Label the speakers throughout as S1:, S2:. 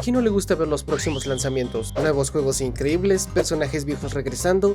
S1: ¿A quién no le gusta ver los próximos lanzamientos? Nuevos juegos increíbles, personajes viejos regresando.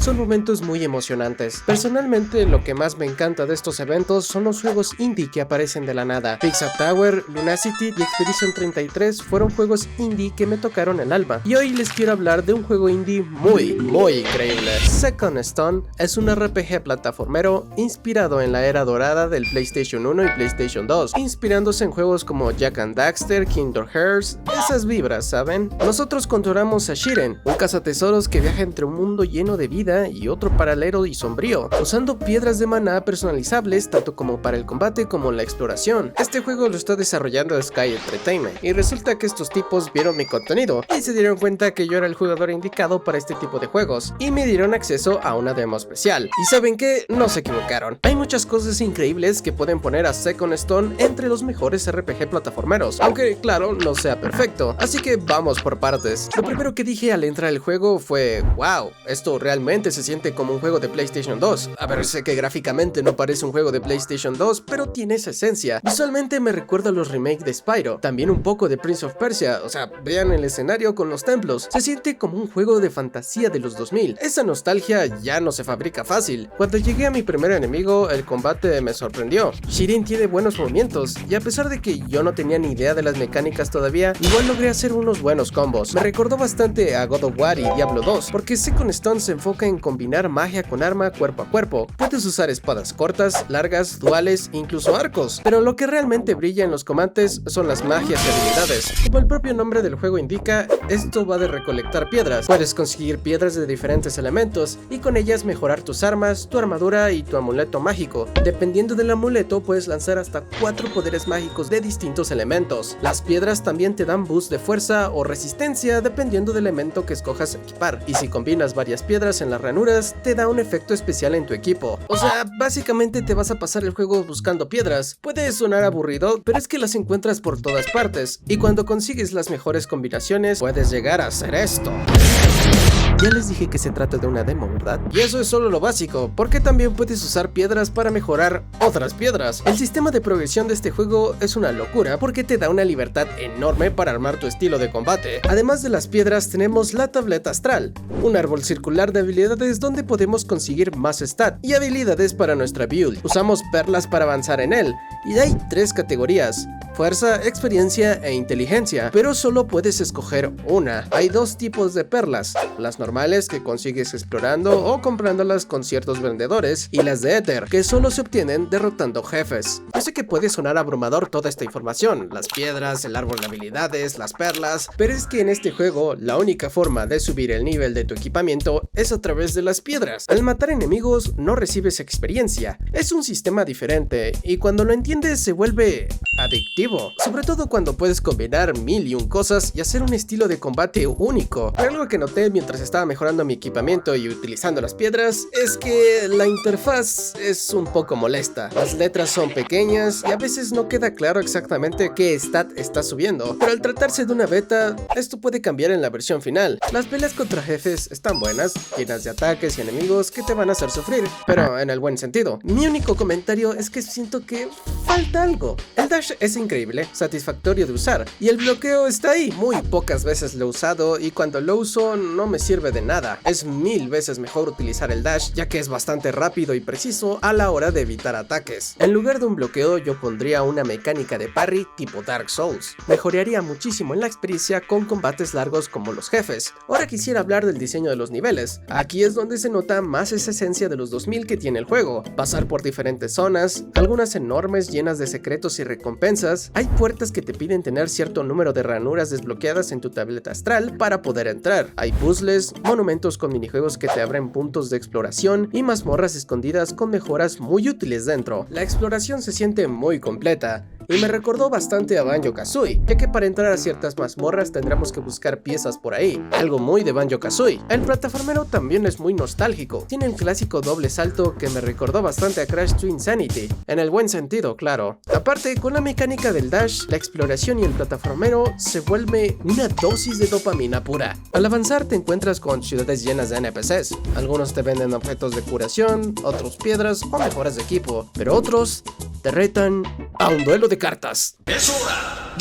S1: Son momentos muy emocionantes. Personalmente, lo que más me encanta de estos eventos son los juegos indie que aparecen de la nada. Pizza Tower, Lunacity y Expedition 33 fueron juegos indie que me tocaron el alma. Y hoy les quiero hablar de un juego indie muy increíble. Second Stone es un RPG plataformero inspirado en la era dorada del PlayStation 1 y PlayStation 2, inspirándose en juegos como Jak and Daxter, Kingdom Hearts, esas vibras, ¿saben? Nosotros controlamos a Shiren, un cazatesoros que viaja entre un mundo lleno de vida y otro paralelo y sombrío, usando piedras de maná personalizables tanto como para el combate como la exploración. Este juego lo está desarrollando Sky Entertainment, y resulta que estos tipos vieron mi contenido y se dieron cuenta que yo era el jugador indicado para este tipo de juegos, y me dieron acceso a una demo especial. Y ¿saben qué? No se equivocaron. Hay muchas cosas increíbles que pueden poner a Second Stone entre los mejores RPG plataformeros, aunque claro, no sea perfecto, así que vamos por partes. Lo primero que dije al entrar al juego fue: wow, esto realmente se siente como un juego de PlayStation 2. A ver, sé que gráficamente no parece un juego de PlayStation 2, pero tiene esa esencia. Visualmente me recuerda a los remakes de Spyro, también un poco de Prince of Persia, o sea, vean el escenario con los templos. Se siente como un juego de fantasía de los 2000. Esa nostalgia ya no se fabrica fácil. Cuando llegué a mi primer enemigo, el combate me sorprendió. Shirin tiene buenos movimientos, y a pesar de que yo no tenía ni idea de las mecánicas todavía, igual logré hacer unos buenos combos. Me recordó bastante a God of War y Diablo 2, porque Second Stone se enfoca en combinar magia con arma cuerpo a cuerpo. Puedes usar espadas cortas, largas, duales, incluso arcos, pero lo que realmente brilla en los combates son las magias y habilidades. Como el propio nombre del juego indica, esto va de recolectar piedras. Puedes conseguir piedras de diferentes elementos y con ellas mejorar tus armas, tu armadura y tu amuleto mágico. Dependiendo del amuleto, puedes lanzar hasta 4 poderes mágicos de distintos elementos. Las piedras también te dan boost de fuerza o resistencia dependiendo del elemento que escojas equipar, y si combinas varias piedras en las ranuras, te da un efecto especial en tu equipo. O sea, básicamente te vas a pasar el juego buscando piedras. Puede sonar aburrido, pero es que las encuentras por todas partes, y cuando consigues las mejores combinaciones, puedes llegar a hacer esto. Ya les dije que se trata de una demo, ¿verdad? Y eso es solo lo básico, porque también puedes usar piedras para mejorar otras piedras. El sistema de progresión de este juego es una locura, porque te da una libertad enorme para armar tu estilo de combate. Además de las piedras, tenemos la tableta astral, un árbol circular de habilidades donde podemos conseguir más stat y habilidades para nuestra build. Usamos perlas para avanzar en él, y hay 3 categorías: fuerza, experiencia e inteligencia, pero solo puedes escoger una. Hay 2 tipos de perlas: las normales, que consigues explorando o comprándolas con ciertos vendedores, y las de éter, que solo se obtienen derrotando jefes. Yo sé que puede sonar abrumador toda esta información, las piedras, el árbol de habilidades, las perlas, pero es que en este juego la única forma de subir el nivel de tu equipamiento es a través de las piedras. Al matar enemigos no recibes experiencia, es un sistema diferente, y cuando lo entiendes se vuelve adictivo, sobre todo cuando puedes combinar 1001 cosas y hacer un estilo de combate único. Pero algo que noté mientras estaba mejorando mi equipamiento y utilizando las piedras es que la interfaz es un poco molesta. Las letras son pequeñas y a veces no queda claro exactamente qué stat está subiendo, pero al tratarse de una beta, esto puede cambiar en la versión final. Las peleas contra jefes están buenas, llenas de ataques y enemigos que te van a hacer sufrir, pero en el buen sentido. Mi único comentario es que siento que falta algo. El dash es increíble, satisfactorio de usar, y el bloqueo está ahí. Muy pocas veces lo he usado, y cuando lo uso no me sirve de nada. Es 1000 veces mejor utilizar el dash, ya que es bastante rápido y preciso a la hora de evitar ataques. En lugar de un bloqueo, yo pondría una mecánica de parry tipo Dark Souls. Mejoraría muchísimo en la experiencia con combates largos como los jefes. Ahora quisiera hablar del diseño de los niveles. Aquí es donde se nota más esa esencia de los 2000 que tiene el juego. Pasar por diferentes zonas, algunas enormes llenas de secretos y recompensas. Hay puertas que te piden tener cierto número de ranuras desbloqueadas en tu tableta astral para poder entrar. Hay puzzles, monumentos con minijuegos que te abren puntos de exploración y mazmorras escondidas con mejoras muy útiles dentro. La exploración se siente muy completa y me recordó bastante a Banjo-Kazooie, ya que para entrar a ciertas mazmorras tendremos que buscar piezas por ahí, algo muy de Banjo-Kazooie. El plataformero también es muy nostálgico, tiene el clásico doble salto que me recordó bastante a Crash 2 Insanity, en el buen sentido, claro. Aparte, con la mecánica del dash, la exploración y el plataformero se vuelve una dosis de dopamina pura. Al avanzar te encuentras con ciudades llenas de NPCs, algunos te venden objetos de curación, otros piedras o mejoras de equipo, pero otros te retan a un duelo de cartas.
S2: ¡Es hora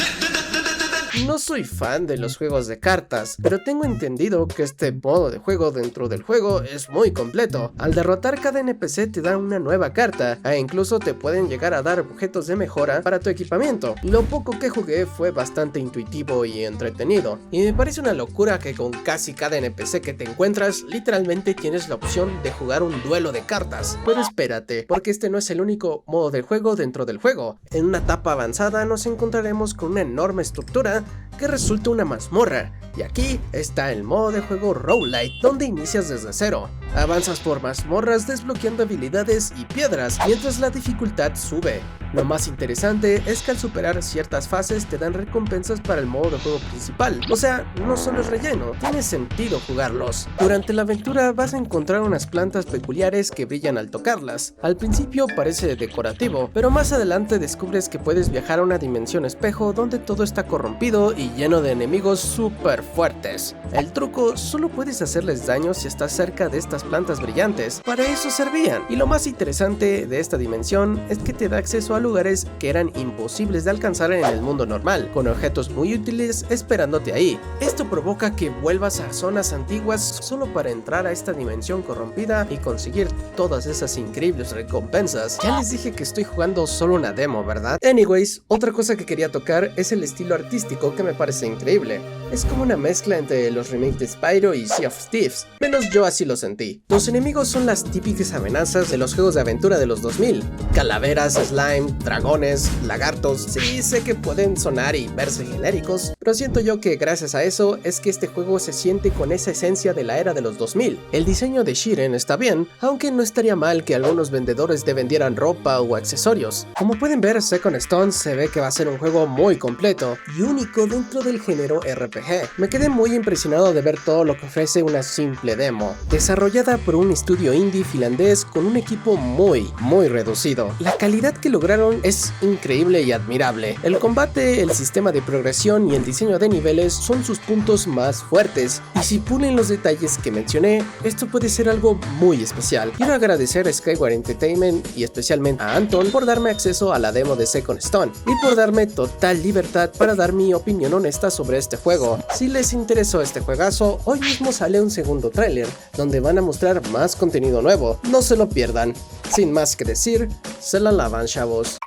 S1: No soy fan de los juegos de cartas, pero tengo entendido que este modo de juego dentro del juego es muy completo. Al derrotar cada NPC te da una nueva carta, e incluso te pueden llegar a dar objetos de mejora para tu equipamiento. Lo poco que jugué fue bastante intuitivo y entretenido, y me parece una locura que con casi cada NPC que te encuentras, literalmente tienes la opción de jugar un duelo de cartas. Pero espérate, porque este no es el único modo de juego dentro del juego. En una etapa avanzada nos encontraremos con una enorme estructura que resulta una mazmorra, y aquí está el modo de juego Roguelite, donde inicias desde cero. Avanzas por mazmorras desbloqueando habilidades y piedras mientras la dificultad sube. Lo más interesante es que al superar ciertas fases te dan recompensas para el modo de juego principal, o sea, no solo es relleno, tiene sentido jugarlos. Durante la aventura vas a encontrar unas plantas peculiares que brillan al tocarlas. Al principio parece decorativo, pero más adelante descubres que puedes viajar a una dimensión espejo donde todo está corrompido y lleno de enemigos súper fuertes. El truco, solo puedes hacerles daño si estás cerca de estas plantas brillantes, para eso servían. Y lo más interesante de esta dimensión es que te da acceso a lugares que eran imposibles de alcanzar en el mundo normal, con objetos muy útiles esperándote ahí. Esto provoca que vuelvas a zonas antiguas solo para entrar a esta dimensión corrompida y conseguir todas esas increíbles recompensas. Ya les dije que estoy jugando solo una demo, ¿verdad? Anyways, otra cosa que quería tocar es el estilo artístico que me parece increíble. Es como una mezcla entre los remakes de Spyro y Sea of Thieves, menos yo así lo sentí. Los enemigos son las típicas amenazas de los juegos de aventura de los 2000. Calaveras, slime, dragones, lagartos. Sí, sé que pueden sonar y verse genéricos, pero siento yo que gracias a eso es que este juego se siente con esa esencia de la era de los 2000. El diseño de Shiren está bien, aunque no estaría mal que algunos vendedores te vendieran ropa o accesorios. Como pueden ver, Second Stone se ve que va a ser un juego muy completo y único dentro del género RPG. Me quedé muy impresionado de ver todo lo que ofrece una simple demo, desarrollada por un estudio indie finlandés con un equipo muy reducido. La calidad que lograron es increíble y admirable. El combate, el sistema de progresión y el diseño de niveles son sus puntos más fuertes, y si pulen los detalles que mencioné, esto puede ser algo muy especial. Quiero agradecer a Skyward Entertainment y especialmente a Anton por darme acceso a la demo de Second Stone y por darme total libertad para dar mi opinión honesta sobre este juego. Si les interesó este juegazo, hoy mismo sale un segundo tráiler donde van a mostrar más contenido nuevo, no se lo pierdan. Sin más que decir, se la lavan, chavos.